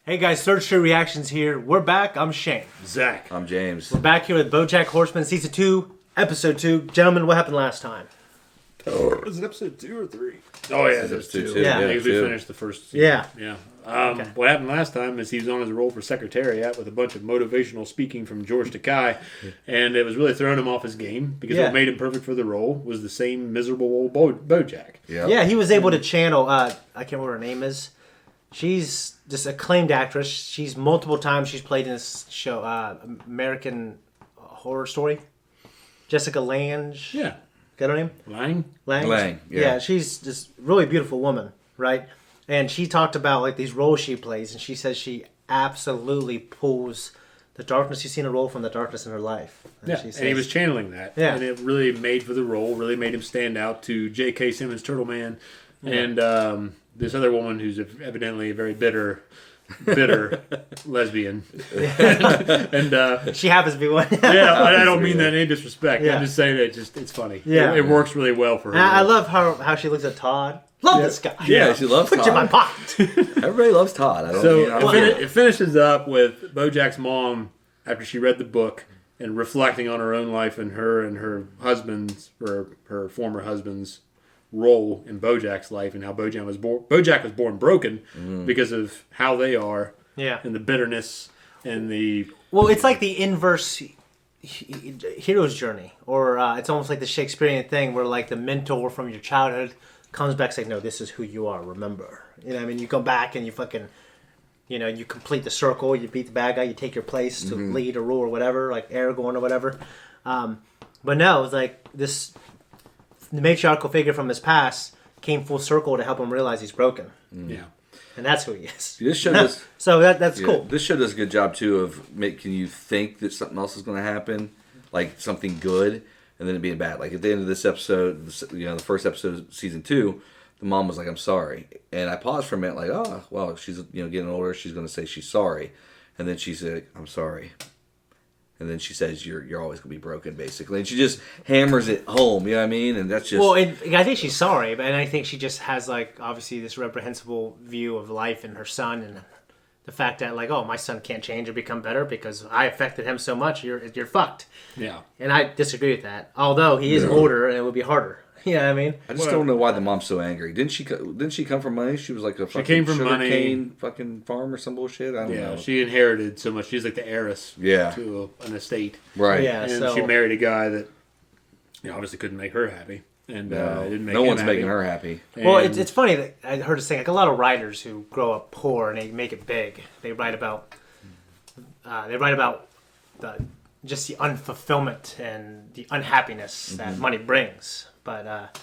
Hey guys, Third Street Reactions here. We're back. I'm Shane. Zach. I'm James. We're back here with BoJack Horseman, Season 2, Episode 2. Gentlemen, what happened last time? Was it episode 2 or 3? Oh yeah, there's episode 2. two. Yeah. I think we finished the first season. Yeah. Yeah. Okay. What happened last time is he was on his role for Secretariat with a bunch of motivational speaking from George Takei, and it was really throwing him off his game because Yeah. what made him perfect for the role was the same miserable old BoJack. Yeah, he was able to channel, I can't remember what her name is. She's this acclaimed actress. She's multiple times she's played in this show, American Horror Story. Jessica Lange. Yeah. Got her name? Lang? Lang. Yeah. She's this really beautiful woman, right? And she talked about like these roles she plays, and she says she absolutely pulls the darkness you see in a role from the darkness in her life. And Yeah, she says, and he was channeling that. Yeah. And it really made for the role, really made him stand out to J.K. Simmons' Turtle Man, and this other woman who's evidently a very bitter lesbian. and she happens to be one. yeah, I don't mean that in any disrespect. Yeah. I'm just saying that it's funny. Yeah. It works really well for her. And I love how she looks at Todd. Love this guy. Yeah, she loves Put you in my Todd. pocket. Everybody loves Todd. I don't So know. it finishes up with BoJack's mom after she read the book and reflecting on her own life and her husband's or her former husband's role in BoJack's life and how BoJack was born broken because of how they are Yeah. and the bitterness and the Well, it's like the inverse hero's journey, or it's almost like the Shakespearean thing where like the mentor from your childhood comes back saying, no, this is who you are, remember. You know what I mean? You come back and you fucking, you complete the circle, you beat the bad guy, you take your place to lead or rule or whatever, like Aragorn or whatever. But no, it's like this the matriarchal figure from his past came full circle to help him realize he's broken. yeah. And that's who he is. This show does. So that's Yeah, cool. This show does a good job too of making you think that something else is going to happen, like something good, and then it being bad. Like at the end of this episode, the first episode of season 2, the mom was like, "I'm sorry," and I paused for a minute, like, "Oh, well, she's getting older. She's going to say she's sorry," and then she said, "I'm sorry." And then she says, "You're always gonna be broken," basically, and she just hammers it home. You know what I mean? And that's just Well, I think she's sorry, but I think she just has like obviously this reprehensible view of life and her son, and the fact that like, oh, my son can't change or become better because I affected him so much. You're fucked. Yeah. And I disagree with that. Although he is older, and it would be harder. You know what I mean? I just don't know why the mom's so angry. Didn't she come from money? She was like a fucking came from money. cane fucking farm or some bullshit. I don't know. She inherited so much. She's like the heiress Yeah. to an estate. Right. Yeah. And So she married a guy that obviously couldn't make her happy. And it didn't make no him one's happy. making her happy. well, And- it's funny that I heard a saying like a lot of writers who grow up poor and they make it big. They write about just the unfulfillment and the unhappiness that money brings. But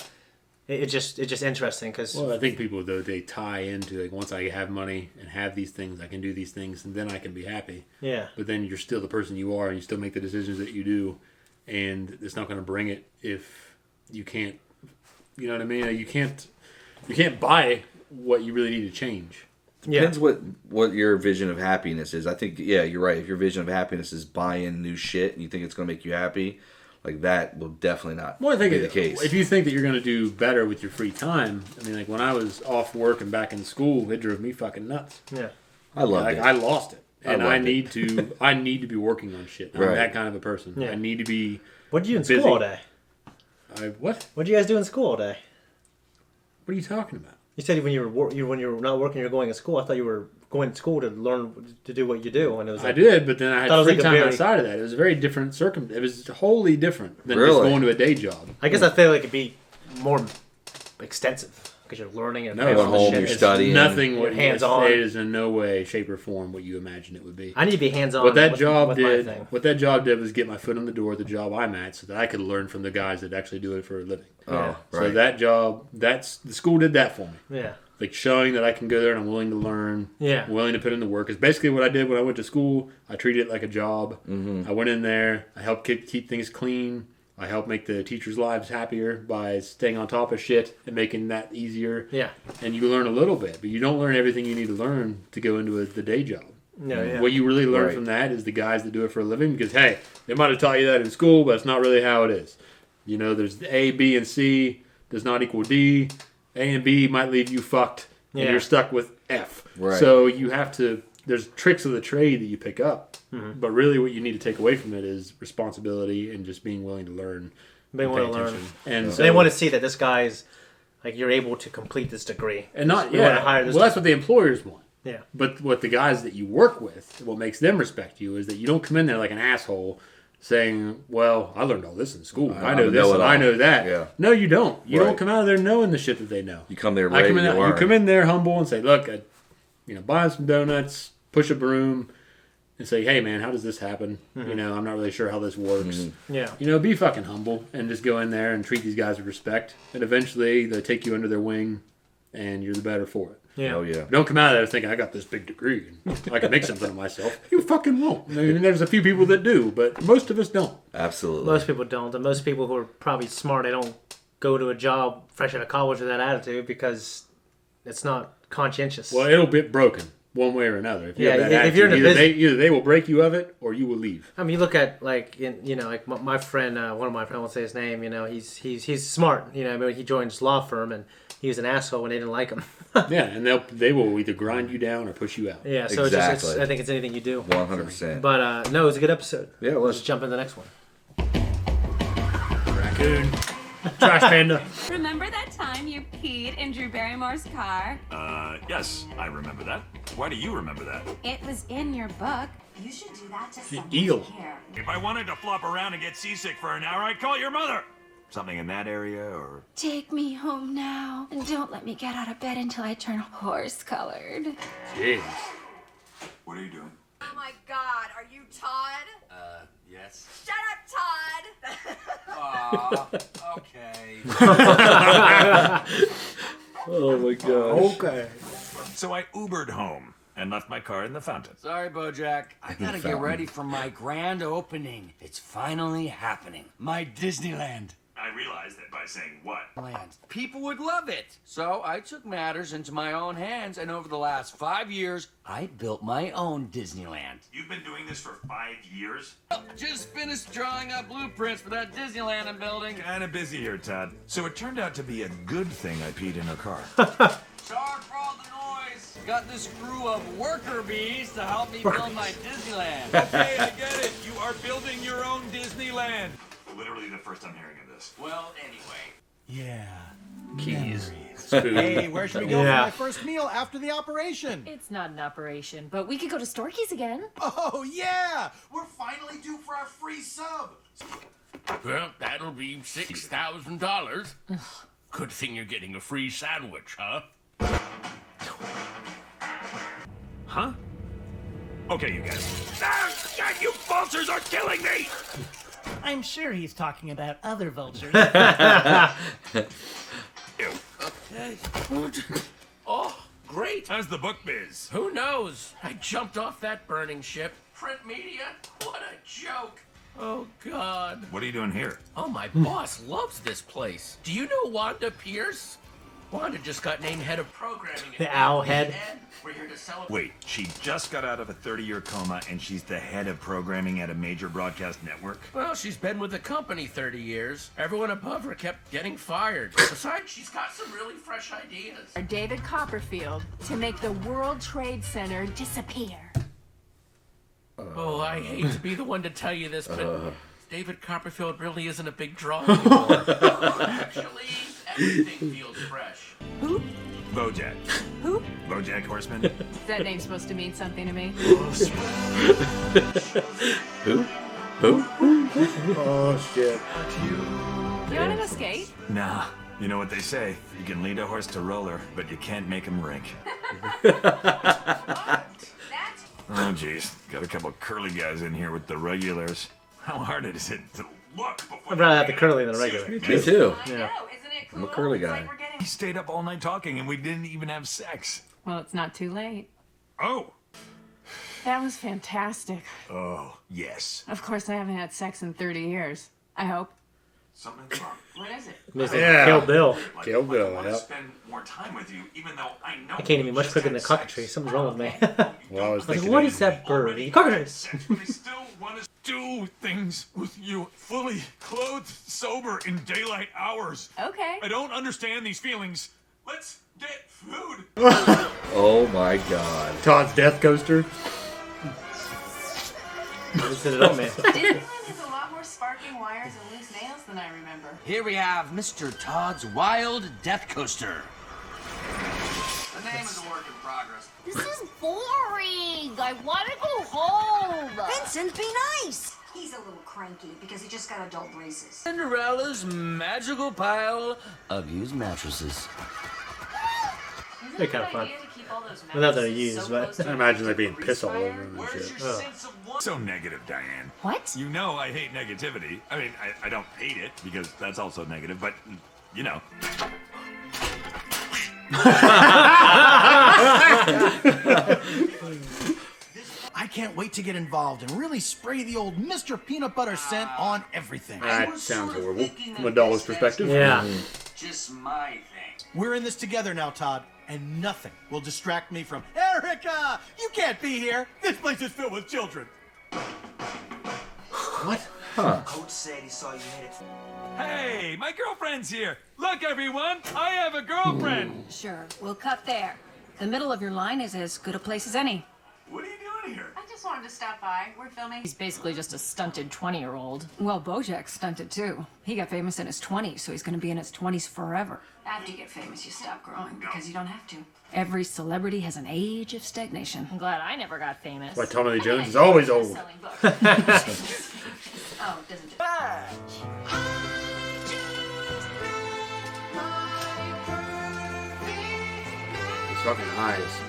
it's just interesting because Well, I think people though they tie into like once I have money and have these things, I can do these things, and then I can be happy. yeah, But then you're still the person you are, and you still make the decisions that you do, and it's not going to bring it if you can't. You know what I mean? You can't buy what you really need to change. Depends what your vision of happiness is. I think, yeah, you're right. If your vision of happiness is buying new shit and you think it's going to make you happy, like that will definitely not Well, I think be the case. if you think that you're going to do better with your free time, I mean, like when I was off work and back in school, it drove me fucking nuts. yeah. I love Like it. I lost it, and I loved need to. I need to be working on shit. I'm Right. that kind of a person. Yeah. I need to be. What did you do in Busy. school all day? What? What did you guys do in school all day? What are you talking about? You said when you were not working, you were going to school. I thought you were going to school to learn to do what you do. And it was I like, did, but then I Thought it had was free like a time very- outside of that. It was a very different It was wholly different than just Really? going to a day job. I guess I feel like it'd be more extensive because you're learning and No, paying going for the home, shit. you're It's studying. nothing what hands-on. It is in no way, shape, or form what you imagine it would be. I need to be hands on. What that with job my did, thing. what that job did was get my foot in the door at the job I'm at, so that I could learn from the guys that actually do it for a living. Yeah. Oh, So right. that job, the school did that for me. Yeah, Like showing that I can go there and I'm willing to learn, Yeah. willing to put in the work. Is basically what I did when I went to school. I treated it like a job. Mm-hmm. I went in there. I helped keep things clean. I helped make the teachers' lives happier by staying on top of shit and making that easier. yeah, And you learn a little bit, but you don't learn everything you need to learn to go into the day job. no, yeah. What you really learn Right. from that is the guys that do it for a living, because hey, they might have taught you that in school, but it's not really how it is. You know, there's A, B, and C does not equal D. A and B might leave you fucked, and Yeah. you're stuck with F. Right. So you have to there's tricks of the trade that you pick up, but really what you need to take away from it is responsibility and just being willing to learn. They want to learn. And so they want to see that this guy's, like, you're able to complete this degree. And not, you want to hire this that's what the employers want. Yeah. But what the guys that you work with, what makes them respect you is that you don't come in there like an asshole saying, well, I learned all this in school. I know this and I know that. Yeah. No, you don't. You don't come out of there knowing the shit that they know. You come there late, you come in there humble and say, look, buy some donuts, push a broom, and say, hey, man, how does this happen? I'm not really sure how this works. Yeah. Be fucking humble and just go in there and treat these guys with respect. And eventually they'll take you under their wing and you're the better for it. Yeah. Oh, yeah. Don't come out of there thinking, I got this big degree and I can make something of myself. You fucking won't. I mean, there's a few people that do, but most of us don't. Absolutely. Most people don't. And most people who are probably smart, they don't go to a job fresh out of college with that attitude because it's not conscientious. Well, it'll be broken one way or another. If you have that if you're in a attitude, either they will break you of it or you will leave. I mean, you look at like my friend, one of my friends, I won't say his name. He's smart. But he joined his law firm and he was an asshole when they didn't like him. Yeah, and they will either grind you down or push you out. Yeah, so exactly. I think it's anything you do. 100%. But no, it was a good episode. Yeah, it was. Let's jump into the next one. Raccoon. Trash panda. Remember that time you peed in Drew Barrymore's car? Yes, I remember that. Why do you remember that? It was in your book. You should do that to someone eagle. you care. If I wanted to flop around and get seasick for an hour, I'd call your mother. Something in that area, or... Take me home now, and don't let me get out of bed until I turn horse-colored. Jeez. What are you doing? Oh my God, are you Todd? Yes. Shut up, Todd! Aw, okay. Oh, my God. Okay. So I Ubered home and left my car in the fountain. Sorry, BoJack. I gotta get ready for my grand opening. It's finally happening. My Disneyland. I realized that by saying what? Land. People would love it. So I took matters into my own hands, and over the last 5 years, I built my own Disneyland. You've been doing this for 5 years? Just finished drawing up blueprints for that Disneyland I'm building. Kinda busy here, Todd. So it turned out to be a good thing I peed in her car. Sorry for all the noise. Got this crew of worker bees to help me build my Disneyland. Okay, I get it. You are building your own Disneyland. Literally the first I'm hearing of this. Well, anyway. Yeah. Keys. Hey, where should we go Yeah. for my first meal after the operation? It's not an operation, but we could go to Storky's again. Oh, yeah! We're finally due for our free sub! Well, that'll be $6,000. Good thing you're getting a free sandwich, huh? Huh? Okay, you guys. Ah, God, you vultures are killing me! I'm sure he's talking about other vultures. Ew. Okay. Oh, great. How's the book biz? Who knows? I jumped off that burning ship. Print media? What a joke. Oh, God. What are you doing here? Oh, my boss loves this place. Do you know Wanda Pierce? Wanda just got named head of programming. at The owl head. BN. We're here to celebrate. Wait, she just got out of a 30-year coma and she's the head of programming at a major broadcast network? Well, she's been with the company 30 years. Everyone above her kept getting fired. Besides, she's got some really fresh ideas. David Copperfield to make the World Trade Center disappear. Oh, I hate to be the one to tell you this, but David Copperfield really isn't a big draw anymore. Actually, everything feels fresh. Who? BoJack. Who? BoJack Horseman. Is that name supposed to mean something to me? Who? Who? Oh, shit. You want to go skate? Nah. You know what they say. You can lead a horse to roller, but you can't make him rink. Oh, jeez. Got a couple curly guys in here with the regulars. How hard is it to look before... I'd rather have the curly than the regular. Me too. Yeah. Isn't it cool? I'm a curly guy. It's like we're getting... He stayed up all night talking and we didn't even have sex. Well, it's not too late. Oh. That was fantastic. Oh, yes. Of course, I haven't had sex in 30 years. I hope. Something's wrong. What is it? Yeah. Kill Bill. Kill Bill, I want to yep. spend more time with you, even though I know I can't even we much just quicker than had the cockatoo. sex. Something's wrong with me. Well, I was Like, thinking what that- is that bird? Already Cockatoos. sex, but I still want to do things with you, fully clothed, sober, in daylight hours. Okay. I don't understand these feelings. Let's get food. Oh my god. Todd's death coaster. This is it all, man. Disneyland has a lot more sparking wires and loose nails than I remember. Here we have Mr. Todd's Wild Death Coaster. The name is a work in progress. This is boring. I want to go home. Vincent, be nice. He's a little cranky because he just got adult braces. Cinderella's magical pile of used mattresses. They're kind of fun. Without their used, but I imagine there being piss all over them and shit. So negative, Diane. What? You know I hate negativity. I mean, I don't hate it because that's also negative, but you know. I can't wait to get involved and really spray the old Mr. Peanut Butter scent on everything. That sounds horrible from a doll's perspective. yeah. Just my thing. We're in this together now, Todd, and nothing will distract me from Erica! You can't be here! This place is filled with children! What? Coach said he saw you hit it. Hey, my girlfriend's here. Look, everyone, I have a girlfriend. Sure, we'll cut there. The middle of your line is as good a place as any. What are you doing here? I just wanted to stop by. We're filming. He's basically just a stunted 20-year-old. Well, BoJack's stunted too. He got famous in his 20s, so he's gonna be in his 20s forever. After you get famous, you stop growing because you don't have to. Every celebrity has an age of stagnation. I'm glad I never got famous. Why Tommy Lee Jones is always old. Selling books. Oh, doesn't it? His fucking eyes.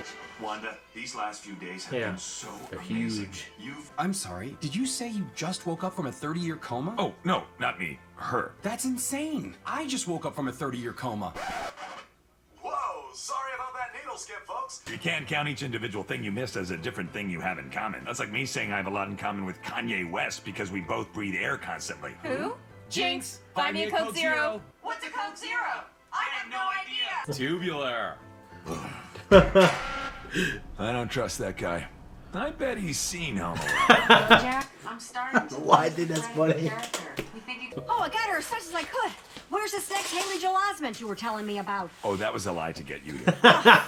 Wanda, these last few days have Yeah. been so They're amazing. huge. I'm sorry, did you say you just woke up from a 30-year coma? Oh, no, not me. Her. That's insane. I just woke up from a 30-year coma. Whoa, sorry about that needle skip, folks. You can't count each individual thing you missed as a different thing you have in common. That's like me saying I have a lot in common with Kanye West because we both breathe air constantly. Who? Jinx, buy me a Coke Zero. What's a Coke Zero? I have no idea. Tubular. I don't trust that guy. I bet he's seen Home Alone. Jack, I'm starting to. Why did that's funny? Oh, I got her as fast as I could. Where's this next Haley Joel Osment you were telling me about? Oh, that was a lie to get you here.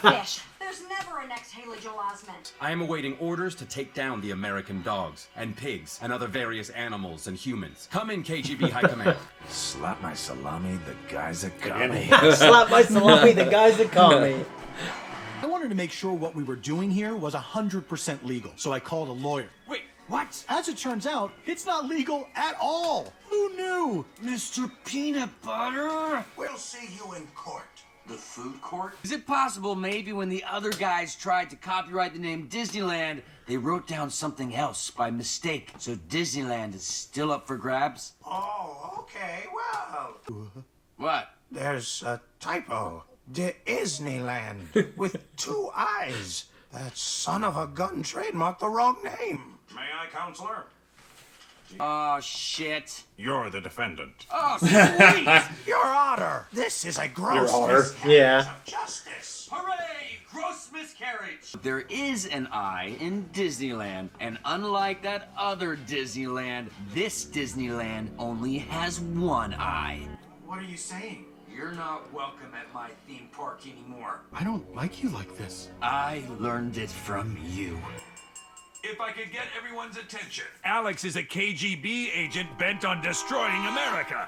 Fish. There's never a next Haley Joel Osment. I am awaiting orders to take down the American dogs and pigs and other various animals and humans. Come in, KGB High Command. Slap my salami, the guys that got me. Slap my salami, the guys that call me. I wanted to make sure what we were doing here was 100% legal, so I called a lawyer. Wait, what? As it turns out, it's not legal at all. Who knew? Mr. Peanut Butter? We'll see you in court. The food court? Is it possible maybe when the other guys tried to copyright the name Disneyland, they wrote down something else by mistake, so Disneyland is still up for grabs? Oh, okay, well. What? There's a typo. Disneyland with 2 eyes. That son of a gun trademarked the wrong name. May I, counselor? Oh, shit. You're the defendant. Oh, sweet! Your Honor, this is a gross Honor. miscarriage Yeah. of justice. Hooray! Gross miscarriage! There is an eye in Disneyland, and unlike that other Disneyland, this Disneyland only has 1 eye. What are you saying? You're not welcome at my theme park anymore. I don't like you like this. I learned it from you. If I could get everyone's attention. Alex is a KGB agent bent on destroying America.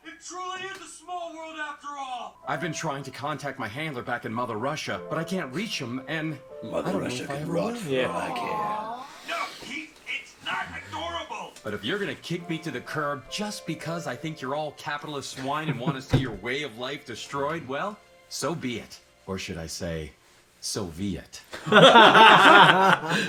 It truly is a small world after all. I've been trying to contact my handler back in Mother Russia, but I can't reach him, and I don't know if I ever will. Yeah. No, it's not adorable. But if you're gonna kick me to the curb just because I think you're all capitalist swine and want to see your way of life destroyed, well, so be it. Or should I say, so be it. That's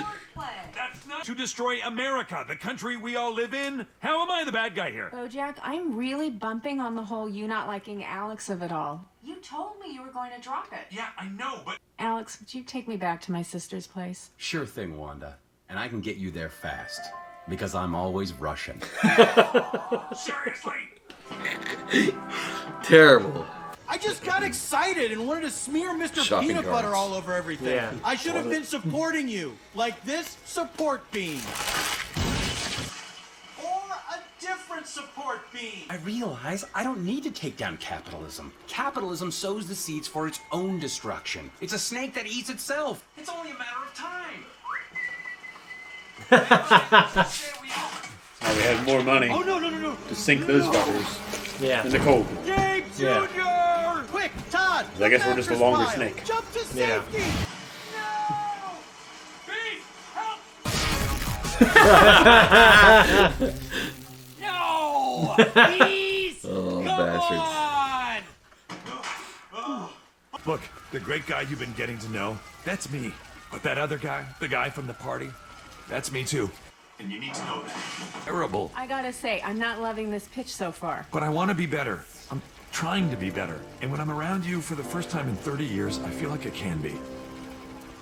not to destroy America, the country we all live in. How am I the bad guy here? BoJack, I'm really bumping on the whole you not liking Alex of it all. You told me you were going to drop it. Yeah, I know, but Alex, would you take me back to my sister's place? Sure thing, Wanda. And I can get you there fast. Because I'm always Russian. seriously. Terrible. I just got excited and wanted to smear Mr. Shopping Peanut Butter carts. all over everything. Yeah. I should have been supporting you, like this support beam. Or a different support beam. I realize I don't need to take down capitalism. Capitalism sows the seeds for its own destruction. It's a snake that eats itself. It's only a matter of time. We had more money. Oh, no. To sink those fuckers. Yeah. In the cold. Gabe Yeah. Jr. Quick, Todd. I guess we're just a longer snake. Jump to Yeah. safety. No! Please! Oh, Come bastards. on! Look, the great guy you've been getting to know, that's me. But that other guy, the guy from the party, that's me too. And you need to know that. Terrible. I gotta say, I'm not loving this pitch so far. But I want to be better. I'm trying to be better. And when I'm around you for the first time in 30 years, I feel like I can be.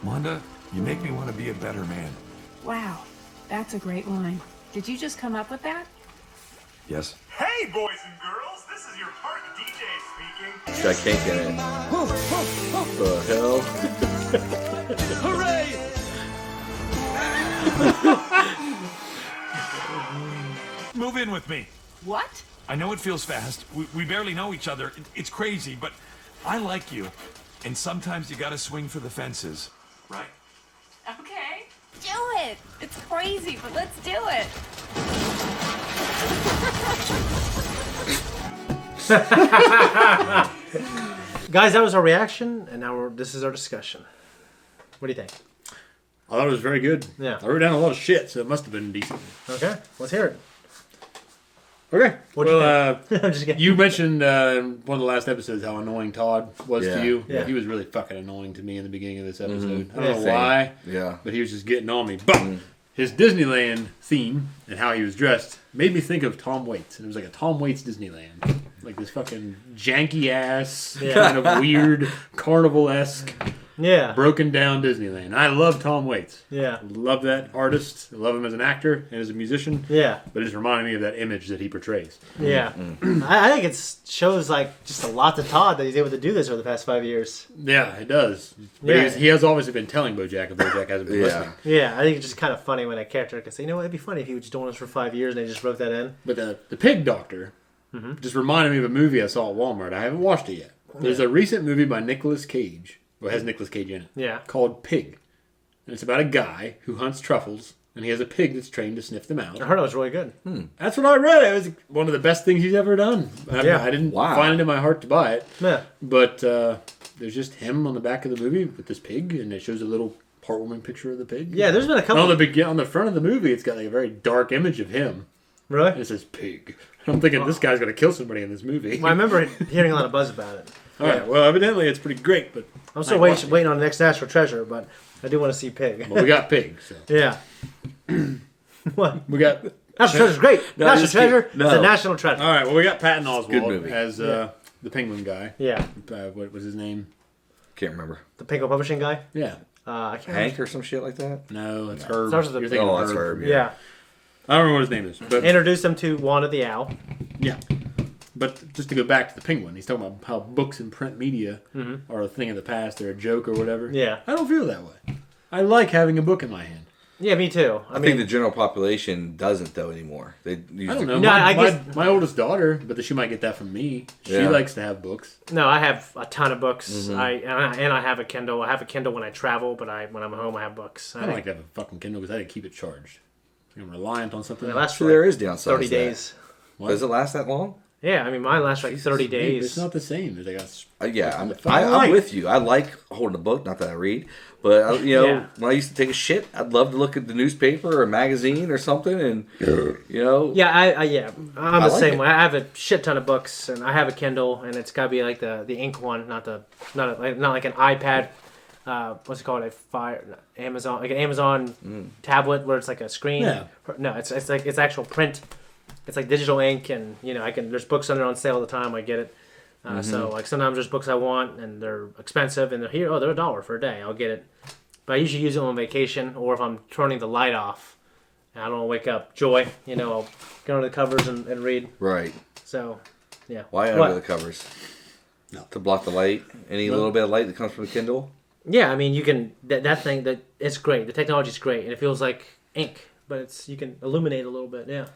Wanda, you make me want to be a better man. Wow, that's a great line. Did you just come up with that? Yes. Hey, boys and girls, this is your park DJ speaking. It's got cake in it. The hell? Hooray! Move in with me. What? I know it feels fast. We barely know each other. It's crazy, but I like you. And sometimes you gotta swing for the fences. Right? Okay. Do it. It's crazy, but let's do it. Guys, that was our reaction, and now this is our discussion. What do you think? I thought it was very good. Yeah. I wrote down a lot of shit, so it must have been decent. Okay, let's hear it. Okay. What'd you think? I'm just kidding. You mentioned in one of the last episodes how annoying Todd was to you. Yeah. He was really fucking annoying to me in the beginning of this episode. Mhm. I don't know Same. why. Yeah. But he was just getting on me. But his Disneyland theme and how he was dressed made me think of Tom Waits. And it was like a Tom Waits Disneyland. Like this fucking janky ass, kind of weird, carnival-esque, broken down Disneyland. I love Tom Waits. Yeah. Love that artist. I love him as an actor and as a musician. Yeah. But it just reminded me of that image that he portrays. Yeah. I think it shows like just a lot to Todd that he's able to do this over the past 5 years. Yeah, it does. But Yeah. he has obviously been telling BoJack, and BoJack hasn't been listening. Yeah, I think it's just kind of funny when a character can say, you know what, it'd be funny if he was just doing this for 5 years and they just wrote that in. But the Pig Doctor just reminded me of a movie I saw at Walmart. I haven't watched it yet. There's a recent movie by Nicolas Cage. Well, it has Nicolas Cage in it. Yeah. Called Pig. And it's about a guy who hunts truffles, and he has a pig that's trained to sniff them out. I heard it was really good. That's what I read. It was one of the best things he's ever done. I didn't Wow. find it in my heart to buy it. Yeah. But there's just him on the back of the movie with this pig, and it shows a little heartwarming picture of the pig. Yeah, there's been a couple... On the front of the movie, it's got like a very dark image of him. Really? And it says pig. I'm thinking this guy's going to kill somebody in this movie. Well, I remember hearing a lot of buzz about it. All right. Well, evidently it's pretty great, but I'm still waiting on the next National Treasure, but I do want to see Pig. Well, we got Pig. So. Yeah. What? We got National Treasure's great. No, National just Treasure kidding. is No. a national treasure. All right. Well, we got Patton Oswalt Good movie. as the penguin guy. Yeah. What was his name? Can't remember. The Pinko Publishing guy? Yeah. I can't Hank or some shit like that? No, it's Herb. Starts with a- You're thinking Oh, of that's Herb. Herb. Yeah. I don't remember what his name is, but Introduce him to Wanda the Owl. yeah. But just to go back to the penguin, he's talking about how books and print media are a thing of the past. They're a joke or whatever. Yeah. I don't feel that way. I like having a book in my hand. Yeah, me too. I think the general population doesn't though anymore. They use I don't know. No, I my, guess- my oldest daughter, but she might get that from me. She Yeah. likes to have books. No, I have a ton of books. And I have a Kindle. I have a Kindle when I travel, but when I'm home, I have books. I don't like to have a fucking Kindle because I had to keep it charged. I'm reliant on something. It else. lasts So for there like is downside. 30 days. Does it last that long? Yeah, I mean, mine lasts like 30 days. It's not the same. They got Yeah, I'm light. with you. I like holding a book. Not that I read, but Yeah. when I used to take a shit, I'd love to look at the newspaper or a magazine or something, and Yeah, I'm the like same it. way. I have a shit ton of books, and I have a Kindle, and it's gotta be like the ink one, not like an iPad. What's it called? Amazon, like an Amazon tablet where it's like a screen. Yeah. No, it's like it's actual print. It's like digital ink, and there's books on there on sale all the time. I get it. So like sometimes there's books I want and they're expensive and they're here. Oh, they're $1 for a day. I'll get it. But I usually use it on vacation or if I'm turning the light off and I don't want to wake up Joy. I'll get under the covers and read. right. So, yeah. Why under the covers? No. To block the light. Any little bit of light that comes from the Kindle. Yeah, I mean you can that thing that it's great. The technology's great and it feels like ink, but you can illuminate a little bit. Yeah.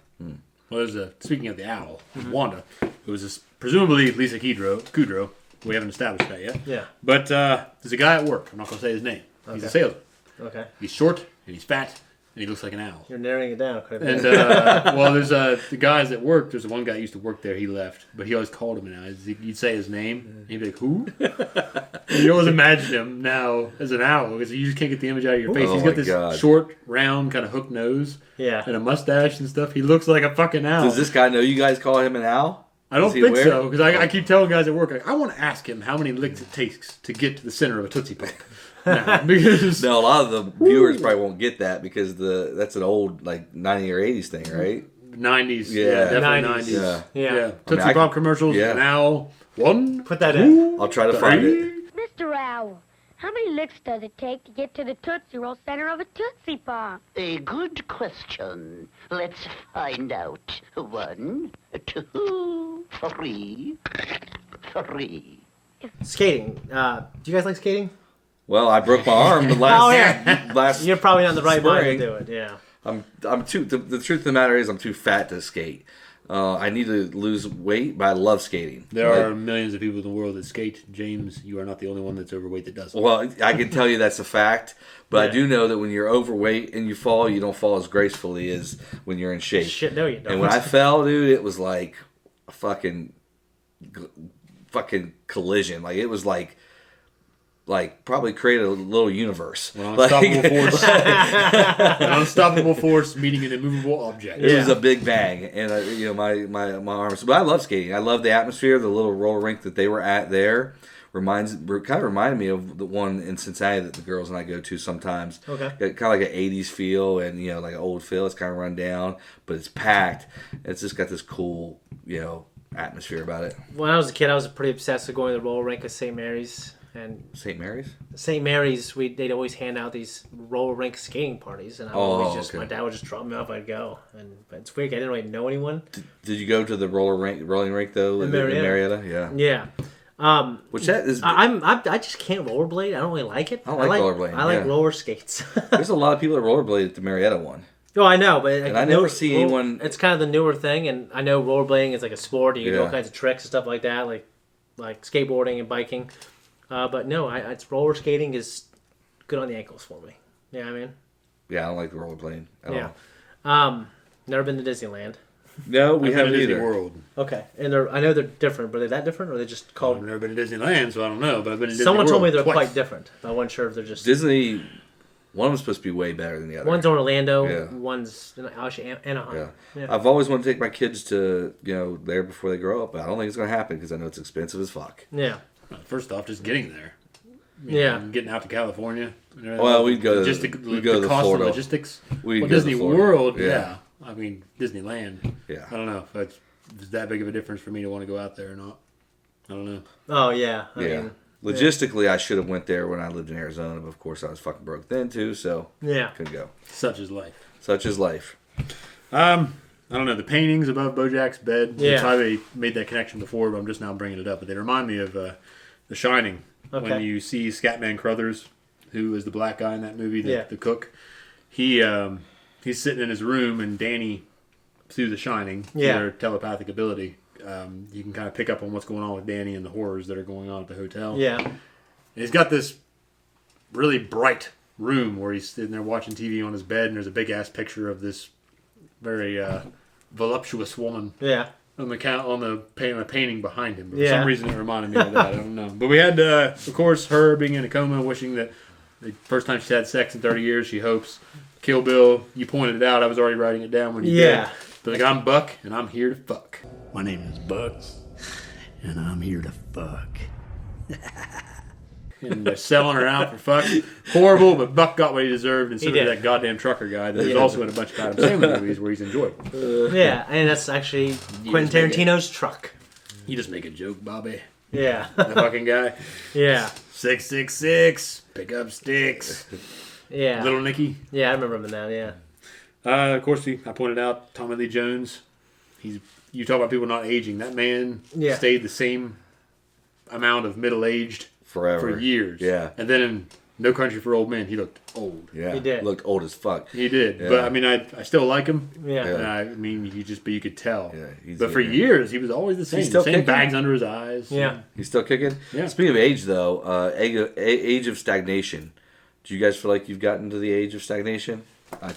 Well, speaking of the owl, Wanda, it was presumably Lisa Kudrow. We haven't established that yet. Yeah. But there's a guy at work. I'm not going to say his name. He's a salesman. Okay. He's short, and he's fat, and he looks like an owl. You're narrowing it down. And, well, there's the guys at work. There's one guy who used to work there. He left. But he always called him an owl. You'd say his name, and he'd be like, who? And you always imagine him now as an owl, because you just can't get the image out of your face. He's got this short, round, kind of hooked nose. Yeah. And a mustache and stuff. He looks like a fucking owl. Does this guy know you guys call him an owl? I don't think so, because I keep telling guys at work, I want to ask him how many licks it takes to get to the center of a Tootsie Pop. Because no, a lot of the viewers probably won't get that because that's an old 90s or 80s thing, right? 90s, yeah, definitely 90s. Yeah. Tootsie Pop commercials, an owl, one. Put that in. I'll try to find it. Mr. Owl, how many licks does it take to get to the Tootsie Roll center of a Tootsie Pop? A good question. Let's find out. 1, 2, 3. Skating. Do you guys like skating? Well, I broke my arm the last You're probably not the right mind to spring. do it. Yeah. I'm too. The truth of the matter is, I'm too fat to skate. I need to lose weight, but I love skating. There are millions of people in the world that skate. James, you are not the only one that's overweight that does it. Well, I can tell you that's a fact, but I do know that when you're overweight and you fall, you don't fall as gracefully as when you're in shape. Shit, no, you don't. And when I fell, dude, it was like a fucking collision. Like it was like probably created a little universe. An unstoppable force meeting an immovable object. It was a big bang, and my arms. But I love skating. I love the atmosphere. The little roller rink that they were at there kind of reminded me of the one in Cincinnati that the girls and I go to sometimes. Okay. Kind of like an 80s feel and like an old feel. It's kind of run down, but it's packed. It's just got this cool atmosphere about it. When I was a kid, I was pretty obsessed with going to the roller rink at St. Mary's. And St. Mary's? St. Mary's, they'd always hand out these roller rink skating parties, and my dad would just drop me off. I'd go, and it's weird. I didn't really know anyone. Did you go to the rolling rink though in Marietta? Yeah. Yeah. Which that is. I just can't rollerblade. I don't really like it. I don't like rollerblading. I like roller skates. There's a lot of people that rollerblade at the Marietta one. Oh, I know, but I never see anyone. It's kind of the newer thing, and I know rollerblading is like a sport. You can do all kinds of tricks and stuff like that, like skateboarding and biking. But no, it's roller skating is good on the ankles for me. You know what I mean? Yeah, I don't like the rollerblading at all. Never been to Disneyland. No, we haven't Disney either. World. Okay, and I know they're different, but are they that different, or are they just called? I've never been to Disneyland, so I don't know. But I've been to Disney Someone told me they're twice. quite different. I wasn't sure if they're just Disney. One of them's supposed to be way better than the other. One's in Orlando. Yeah. One's in Anaheim. Yeah. I've always wanted to take my kids to there before they grow up, but I don't think it's going to happen because I know it's expensive as fuck. Yeah. First off, just getting there. Getting out to California. Well, we'd go to the cost Florida. of logistics. We'd go Disney to Florida. World, Yeah. I mean, Disneyland. Yeah. I don't know if it's that big of a difference for me to want to go out there or not. I don't know. Oh, yeah. I mean, logistically, I should have went there when I lived in Arizona, but of course I was fucking broke then too, so couldn't go. Such is life. Such is life. I don't know, the paintings above BoJack's bed. Yeah. I probably made that connection before, but I'm just now bringing it up. But they remind me of The Shining. Okay. When you see Scatman Crothers, who is the black guy in that movie, the cook. He's sitting in his room, and Danny, through The Shining, through their telepathic ability, you can kind of pick up on what's going on with Danny and the horrors that are going on at the hotel. Yeah. And he's got this really bright room where he's sitting there watching TV on his bed, and there's a big ass picture of this very voluptuous woman. Yeah. On the painting behind him. But for some reason it reminded me of that. I don't know. But we had, of course, her being in a coma, wishing that the first time she's had sex in 30 years, she hopes. Kill Bill, you pointed it out. I was already writing it down when you did. But like, I'm Buck, and I'm here to fuck. My name is Buck, and I'm here to fuck. And they're selling her out for fuck. Horrible, but Buck got what he deserved, and so He did did. that goddamn trucker guy that was also in a bunch of Adam Sandler movies where he's enjoyable. Yeah, and that's actually Quentin Tarantino's truck. You just make a joke, Bobby. Yeah. The fucking guy. Yeah. 666, pick up sticks. Yeah. Little Nicky. Yeah, I remember him now, yeah. Of course, I pointed out Tommy Lee Jones. You talk about people not aging. That man stayed the same amount of middle-aged forever for years. Yeah. And then in No Country for Old Men, he looked old. Yeah, He did. Looked old as fuck. He did, Yeah. but I mean, I still like him. Yeah. And I mean, you could tell. Yeah, but for years, he was always the same. He's still Same kicking? bags under his eyes. Yeah. He's still kicking? Yeah. Speaking of age, though, age of stagnation. Do you guys feel like you've gotten to the age of stagnation? I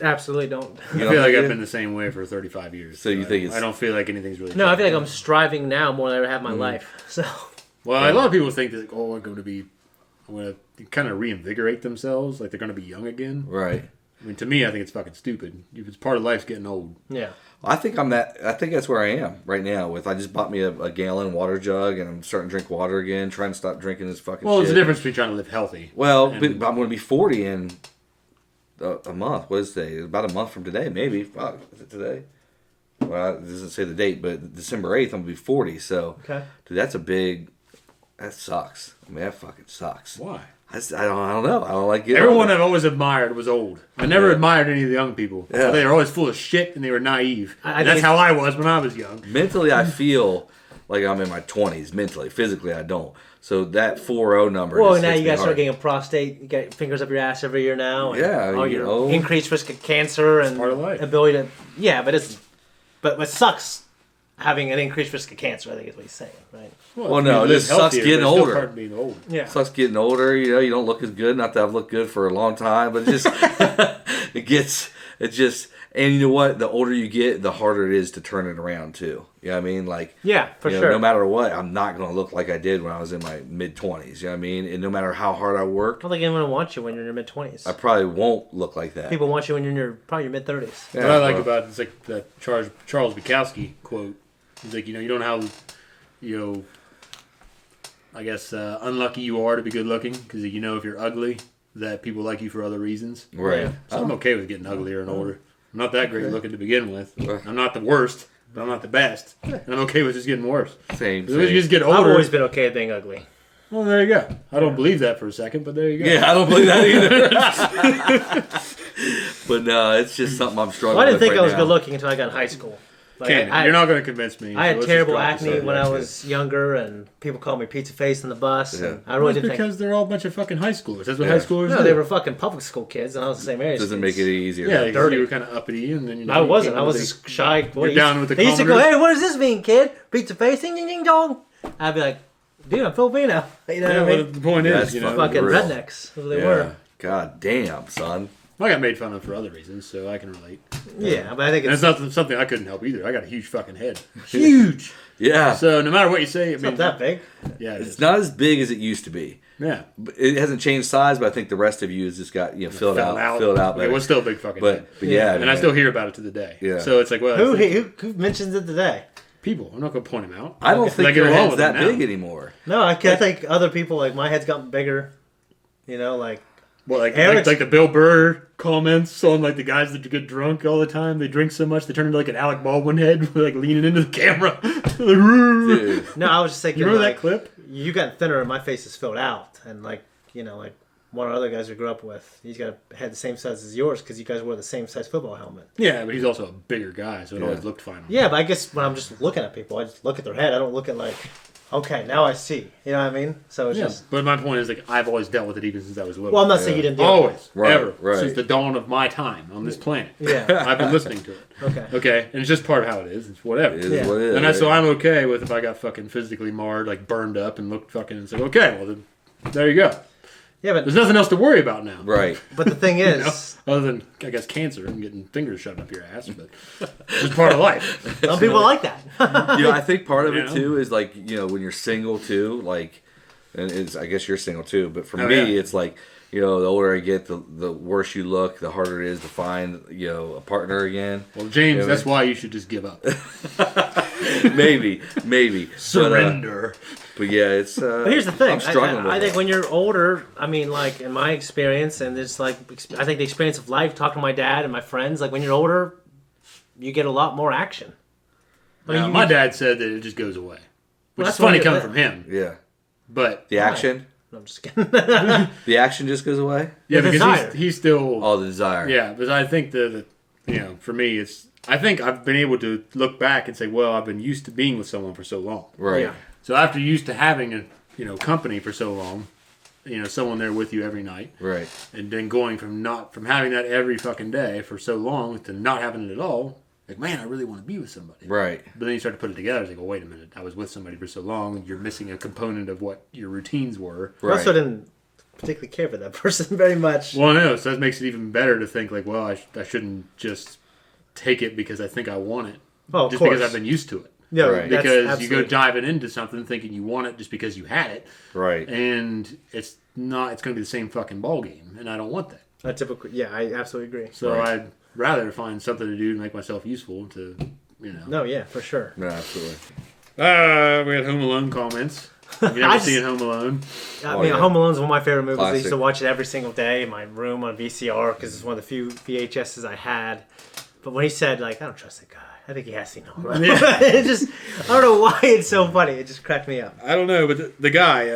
absolutely don't. I feel like I've been the same way for 35 years. So you think it's... I don't feel like anything's really... No, I feel like I'm striving now more than I ever have in my life. So. Well, a lot of people think that, I'm going to kind of reinvigorate themselves, like they're going to be young again. Right. I mean, to me, I think it's fucking stupid. It's part of life's getting old. Yeah. I think that's where I am right now. I just bought me a gallon water jug, and I'm starting to drink water again, trying to stop drinking this fucking shit. Well, there's a difference between trying to live healthy. Well, but I'm going to be 40 in a month. What is today? About a month from today, maybe. Fuck, is it today? Well, it doesn't say the date, but December 8th, I'm going to be 40. So, okay. Dude, that's a big... That sucks. I mean, that fucking sucks. Why? I don't know. I don't like it. Everyone I've always admired was old. I never admired any of the young people. Yeah. They were always full of shit and they were naive. And that's how I was when I was young. Mentally, I feel like I'm in my 20s. Mentally. Physically, I don't. So that 40 number. Well, just now hits you me guys start hard. getting a prostate. You get fingers up your ass every year now. And Yeah, all you your know. increased risk of cancer and part of life. ability to. Yeah, but it sucks having an increased risk of cancer. I think is what he's saying, right? Well, no, it just sucks getting older. Part of being old. Yeah, it sucks getting older. You know, you don't look as good. Not that I've looked good for a long time, but it just and you know what? The older you get, the harder it is to turn it around too. You know what I mean? Like, yeah, for you know, sure. no matter what, I'm not going to look like I did when I was in my mid-20s. You know what I mean? And no matter how hard I work, I don't think anyone wants you when you're in your mid-20s. I probably won't look like that. People want you when you're in probably your mid-30s. What I like about it's like that Charles Bukowski quote. He's like, you don't know how, I guess, unlucky you are to be good looking because if you're ugly, that people like you for other reasons. Right. Yeah. So I'm okay with getting uglier and older. I'm not that great looking to begin with. I'm not the worst, but I'm not the best. And I'm okay with just getting worse. Same. You just get older. I've always been okay with being ugly. Well, there you go. I don't believe that for a second, but there you go. Yeah, I don't believe that either. But no, it's just something I'm struggling with. Well, I didn't think right I was now. good looking until I got in high school. Like, You're not going to convince me. I had so let's terrible just drop acne this when I subject. was younger, and people called me pizza face on the bus. Yeah. And I really didn't because think. they're all a bunch of fucking high schoolers. That's what Yeah. high schoolers No, do. they were fucking public school kids, and I was the same age. Doesn't make it any easier. Yeah, dirty. you were kind of uppity, and then I wasn't. you I was came just shy. What You're down with the They used to go, commoners. "Hey, what does this mean, kid? Pizza face, ding ding ding dong." I'd be like, "Dude, I'm Filipino." You know Yeah, what I well, mean? the point That's is, Fucking real. rednecks. That's what they Yeah. were. God damn, son. I got made fun of for other reasons, so I can relate. Yeah, but I think And it's it's not something I couldn't help either. I got a huge fucking head. Huge! Yeah. So no matter what you say, not that big. Yeah, it It's is. not as big as it used to be. Yeah. It hasn't changed size, but I think the rest of you has just got filled out. It was still a big fucking head. But yeah, and I still hear about it to the day. Yeah. So it's like, well, Who mentions it today? people. I'm not going to point them out. I don't think get your along head's with them that now. big anymore. No, I think other people like my head's gotten bigger. Like. Well, like Eric's- the Bill Burr comments on like the guys that get drunk all the time. They drink so much they turn into like an Alec Baldwin head, like leaning into the camera. Dude. No, I was just thinking. You remember like, that clip? You got thinner, and my face is filled out, and like one of the other guys we grew up with, he's got a head the same size as yours because you guys wore the same size football helmet. Yeah, but he's also a bigger guy, so it always looked fine. Yeah, but I guess when I'm just looking at people, I just look at their head. I don't look at like, okay, now I see. You know what I mean? So it's just. But my point is, like, I've always dealt with it even since I was little. Well, I'm not saying you didn't deal with always, Right, ever, right. since the dawn of my time on this planet. Yeah. I've been listening to it. Okay, and it's just part of how it is. It's whatever. It is what it is. And that's right? so I'm okay with if I got fucking physically marred, like burned up, and looked fucking. It's like, okay, well then, there you go. Yeah, but there's nothing else to worry about now. Right. But the thing is, other than I guess cancer and getting fingers shoved up your ass, but it's part of life. some people like that. I think part of it Yeah. too is like when you're single too, like, and it's I guess you're single too, but for Oh, me yeah. it's like the older I get, the worse you look, the harder it is to find a partner again. Well, James, You know that's what why you should just give up. I mean? maybe Surrender. But yeah, it's. But here's the thing. I'm struggling with I think it. when you're older, I mean, like in my experience, and it's like I think the experience of life, talking to my dad and my friends, like when you're older, you get a lot more action. Now, my dad said that it just goes away, which that's is funny what coming it- from him. Yeah. But The action. No, I'm just kidding. The action just goes away. yeah, The because desire. he's still. Oh, the desire. Yeah, but I think that for me, I think I've been able to look back and say, well, I've been used to being with someone for so long. Right. Yeah. So after used to having a company for so long, someone there with you every night. Right. And then going from having that every fucking day for so long to not having it at all. Like, man, I really want to be with somebody. Right. But then you start to put it together. It's like, well, wait a minute. I was with somebody for so long. You're missing a component of what your routines were. Right. I also didn't particularly care for that person very much. Well, I know. So that makes it even better to think, like, well, I shouldn't just take it because I think I want it. Oh, just course. because I've been used to it. Yeah, right. Because you go diving into something thinking you want it just because you had it. Right. And it's not. It's going to be the same fucking ball game. And I don't want that. I absolutely agree. So I'd rather find something to do to make myself useful to, No, yeah, for sure. No, absolutely. We had Home Alone comments. Have you never seen Home Alone? Home Alone's one of my favorite movies. Classic. I used to watch it every single day in my room on VCR because it's one of the few VHSs I had. But when he said, like, I don't trust that guy. I think he has seen Home Alone. Yeah. I don't know why it's so funny. It just cracked me up. I don't know, but the guy,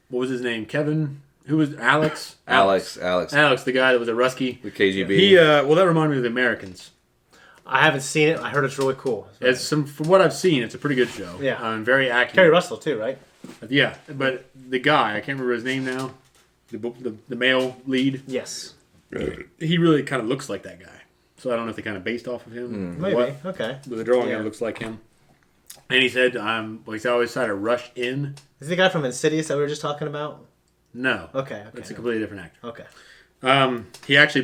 what was his name? Kevin? Who was Alex? Alex, the guy that was a Rusky. The KGB. He, that reminded me of The Americans. I haven't seen it. I heard it's really cool. From what I've seen, it's a pretty good show. Yeah. Very accurate. Kerry Russell, too, right? Yeah, but the guy, I can't remember his name now. The male lead. Yes. He really kind of looks like that guy. So I don't know if they kind of based off of him. Maybe. Okay. But the drawing looks like him. And he said, he always tried to rush in. Is he the guy from Insidious that we were just talking about? No. Okay. It's a completely different actor. Okay. He actually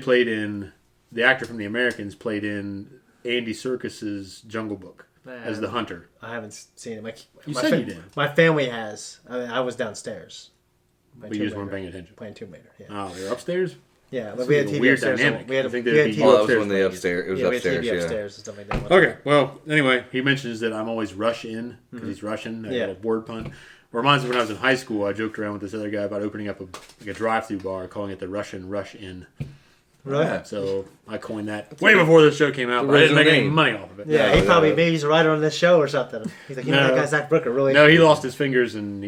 the actor from The Americans played in Andy Serkis's Jungle Book as the hunter. I haven't seen it. You said you did. My family has. I was downstairs. But you just weren't paying attention. Playing Tomb Raider. Yeah. Oh, you're upstairs? Yeah, but we had a TV weird upstairs. Dynamic. We had I think we they'd had be TV that upstairs. was when they upstairs. It was upstairs. We had TV yeah. upstairs and stuff like that. Okay, well, anyway, he mentions that I'm always rush in because he's Russian. I got a word pun. Reminds me when I was in high school, I joked around with this other guy about opening up a drive-through bar, calling it the Russian Rush In. Really? Yeah, so I coined that way before this show came out, but I didn't make any money off of it. Yeah, maybe he's a writer on this show or something. He's like, that guy Zach Brooker really. No, he lost his fingers and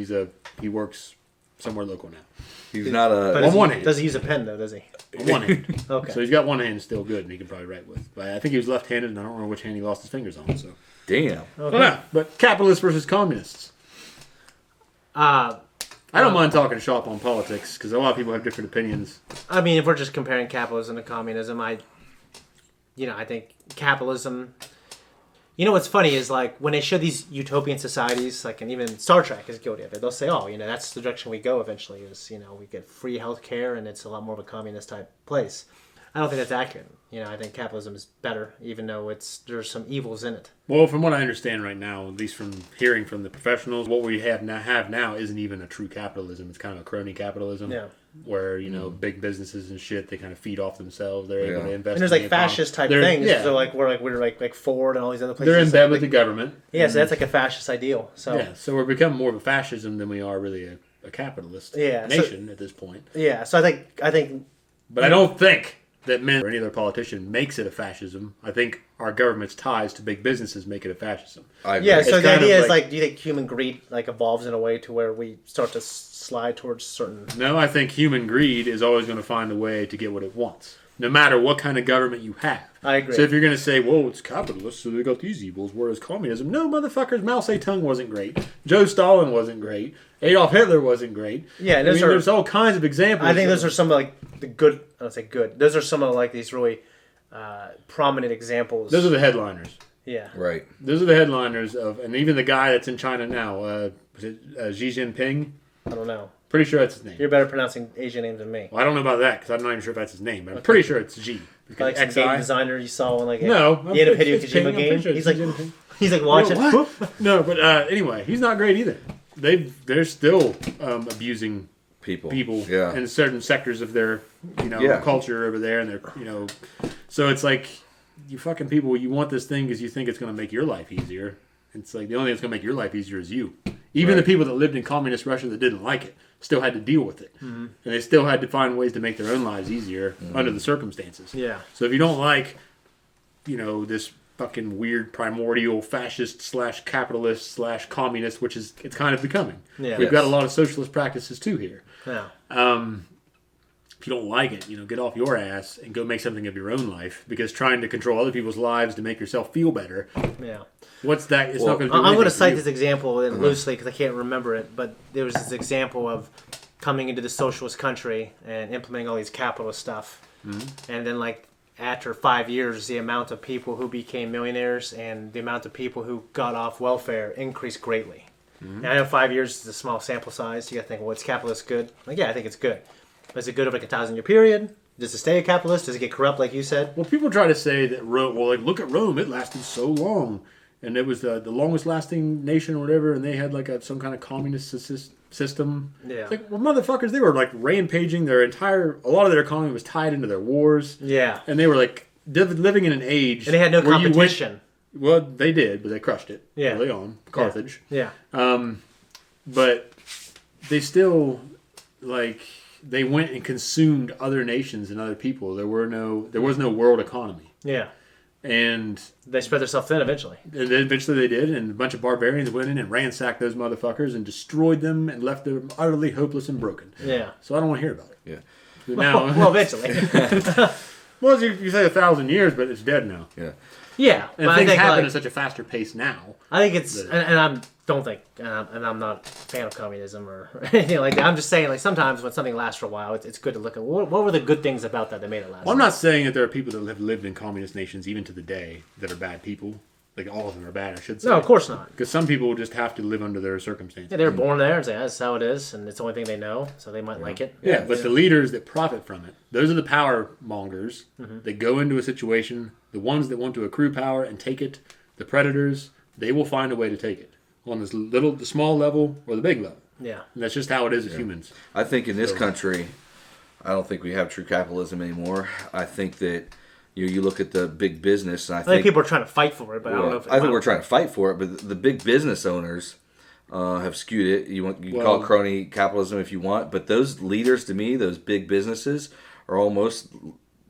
he works somewhere local now. He's not a. But on one hand. Does he use a pen though? Does he? On one hand. Okay. So he's got one hand still good, and he can probably write with. But I think he was left-handed, and I don't remember which hand he lost his fingers on. So. Damn. Okay. Yeah, but capitalists versus communists. I don't mind talking shop on politics because a lot of people have different opinions. I mean, if we're just comparing capitalism to communism, I think capitalism. You know what's funny is like when they show these utopian societies, like and even Star Trek is guilty of it. They'll say, "Oh, that's the direction we go eventually. Is we get free healthcare and it's a lot more of a communist type place." I don't think that's accurate. I think capitalism is better, even though there's some evils in it. Well, from what I understand right now, at least from hearing from the professionals, what we have now isn't even a true capitalism. It's kind of a crony capitalism. Yeah. Where big businesses and shit, they kind of feed off themselves. They're able to invest. And there's in the fascist type economy. things. Yeah. So we're like Ford and all these other places. They're in bed with the government. Yeah, so that's like a fascist ideal. So yeah, so we're becoming more of a fascism than we are really a capitalist nation at this point. Yeah, so I think. But I don't think that or any other politician makes it a fascism. I think our government's ties to big businesses make it a fascism. Yeah, so the idea is do you think human greed evolves in a way to where we start to slide towards certain... No, I think human greed is always going to find a way to get what it wants, no matter what kind of government you have. I agree. So if you're going to say, well, it's capitalist, so they got these evils, whereas communism, no, motherfuckers, Mao Zedong wasn't great, Joe Stalin wasn't great, Adolf Hitler wasn't great. Yeah, there's all kinds of examples. I think those are some of the good... I don't say good. Those are some of these really prominent examples. Those are the headliners. Yeah. Right. Those are the headliners of, and even the guy that's in China now, was it Xi Jinping? I don't know. Pretty sure that's his name. You're better pronouncing Asian names than me. Well, I don't know about that because I'm not even sure if that's his name, but I'm pretty sure it's Xi. Like some game designer you saw in no, the end of Hideo Kojima game. He's like watching. No, but anyway, he's not great either. They're still abusing people in certain sectors of their culture over there, and they're so it's like you fucking people. You want this thing because you think it's going to make your life easier. It's like the only thing that's going to make your life easier is you. Even the people that lived in communist Russia that didn't like it still had to deal with it, and they still had to find ways to make their own lives easier under the circumstances. Yeah. So if you don't like, this fucking weird primordial fascist / capitalist / communist, which is it's kind of becoming. Yeah. We've got a lot of socialist practices too here. Yeah. If you don't like it, get off your ass and go make something of your own life, because trying to control other people's lives to make yourself feel better. Yeah. What's that? It's not going to do I'm going to anything cite for you. this example loosely because I can't remember it, but there was this example of coming into the socialist country and implementing all these capitalist stuff. Mm-hmm. And then like after 5 years, the amount of people who became millionaires and the amount of people who got off welfare increased greatly. Mm-hmm. And I know 5 years is a small sample size. You got to think, well, is capitalist good? Like, yeah, I think it's good. But is it good over like a 1,000-year period? Does it stay a capitalist? Does it get corrupt, like you said? Well, people try to say that Rome, well, like, look at Rome. It lasted so long. And it was the longest lasting nation or whatever, and they had like some kind of communist system. Yeah. It's like, well, motherfuckers, they were like rampaging. A lot of their economy was tied into their wars. Yeah. And they were like living in an age. And they had no competition. Well, they did, but they crushed it early on. Carthage. Yeah. But they still, like, they went and consumed other nations and other people. There was no world economy. Yeah. And they spread themselves thin eventually. And then eventually they did, and a bunch of barbarians went in and ransacked those motherfuckers and destroyed them and left them utterly hopeless and broken. Yeah. So I don't want to hear about it. Yeah. So now, well, eventually. Well, you say 1,000 years, but it's dead now. Yeah. Yeah. And things happen at such a faster pace now. I think it's, and I don't think, and I'm not a fan of communism or anything like that. I'm just saying, like, sometimes when something lasts for a while, it's good to look at what were the good things about that made it last. Well, I'm not saying that there are people that have lived in communist nations even to the day that are bad people. Like, all of them are bad, I should say. No, of course not. Because some people just have to live under their circumstances. Yeah, they were born there and say, that's how it is, and it's the only thing they know, so they might like it. Yeah, but the leaders that profit from it, those are the power mongers that go into a situation, the ones that want to accrue power and take it, the predators, they will find a way to take it. On this the small level or the big level. Yeah. And that's just how it is as humans. I think in this country, I don't think we have true capitalism anymore. I think that you look at the big business, and I think people are trying to fight for it, but I don't know if I think we're trying to fight for it, but the big business owners have skewed it. You can call it crony capitalism if you want, but those leaders, to me, those big businesses are almost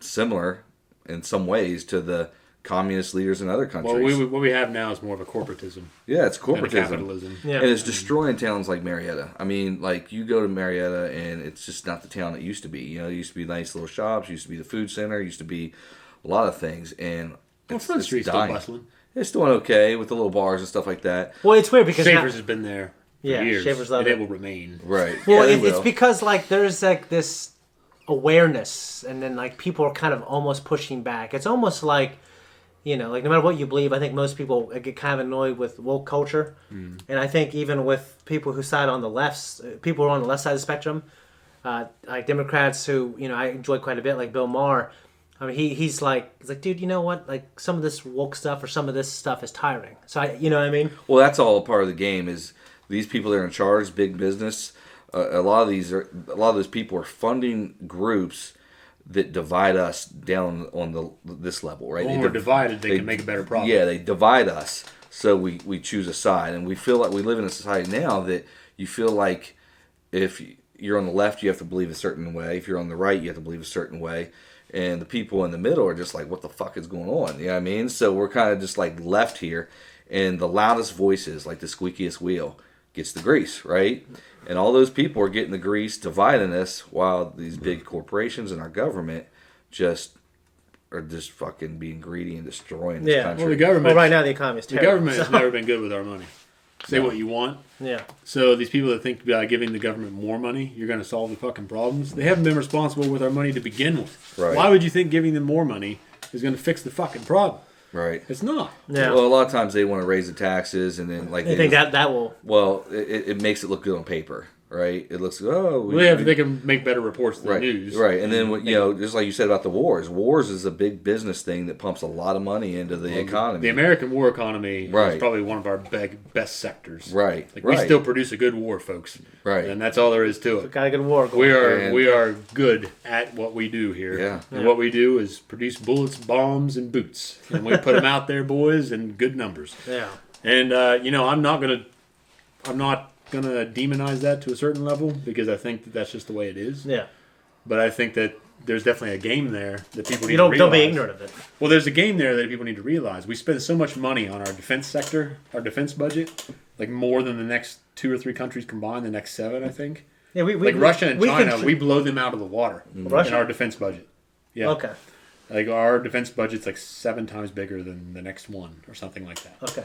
similar in some ways to the communist leaders in other countries. Well, what we have now is more of a corporatism. Yeah, it's corporatism. Capitalism. Yeah. And it's destroying towns like Marietta. I mean, like, you go to Marietta, and it's just not the town it used to be. You know, it used to be nice little shops, used to be the food center, used to be a lot of things, and Front Street's dying. still bustling. It's doing okay with the little bars and stuff like that. Well, it's weird because Shavers has been there for years, Shavers love and it. it will remain. Right. Well, it's because, like, there's, like, this awareness, and then, like, people are kind of almost pushing back. It's almost like, you know, like, no matter what you believe, I think most people get kind of annoyed with woke culture. And I think even with people who side on the left, people who are on the left side of the spectrum, like Democrats who, you know, I enjoy quite a bit, like Bill Maher. I mean, he's like, dude, you know what? Like, some of this woke stuff or some of this stuff is tiring. So, you know what I mean? Well, that's all part of the game. Is these people that are in charge, big business? A lot of those people are funding groups that divide us down on this level, right? When we're divided, they can make a better product. Yeah, they divide us, so we choose a side, and we feel like we live in a society now that you feel like if you're on the left, you have to believe a certain way. If you're on the right, you have to believe a certain way. And the people in the middle are just like, what the fuck is going on? You know what I mean? So we're kind of just like left here, and the loudest voices, like the squeakiest wheel, gets the grease, right? And all those people are getting the grease, dividing us, while these big corporations and our government are just fucking being greedy and destroying this country. Well, the government. Well, right now the economy is terrible. The government has never been good with our money. Say what you want. Yeah. So these people that think by giving the government more money, you're going to solve the fucking problems, they haven't been responsible with our money to begin with. Right. Why would you think giving them more money is going to fix the fucking problem? Right. It's not. Yeah. Well, a lot of times they want to raise the taxes, and then like they think that will. Well, it makes it look good on paper, right? It looks they can make better reports than right, the news, right? And then just like you said about the wars. Wars is a big business thing that pumps a lot of money into the economy. The American war economy is probably one of our best sectors, right? Like, we still produce a good war, folks, right? And that's all there is to it. We got a good war going. We are good at what we do here. Yeah. And what we do is produce bullets, bombs, and boots, and we put them out there, boys, in good numbers. Yeah. And I'm not gonna demonize that to a certain level, because I think that that's just the way it is. Yeah. But I think that there's definitely a game there that people need to realize. Don't be ignorant of it. Well, there's a game there that people need to realize. We spend so much money on our defense sector, our defense budget, like more than the next 2 or 3 countries combined, the next 7, I think. Yeah, Russia and China, we blow them out of the water in our defense budget. Yeah. Okay. Like, our defense budget's like 7 times bigger than the next one, or something like that. Okay.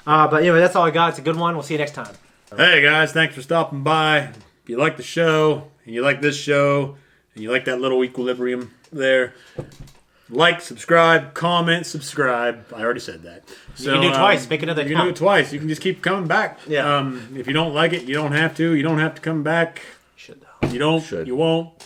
But anyway, that's all I got. It's a good one. We'll see you next time. Hey guys, thanks for stopping by. if you like the show, and you like this show, and you like that little equilibrium there, like, subscribe, comment, subscribe. I already said that. So, you can do it twice. Make another You can do it twice. You can just keep coming back. Yeah. If you don't like it, you don't have to. You don't have to come back. Should though. You don't. You won't.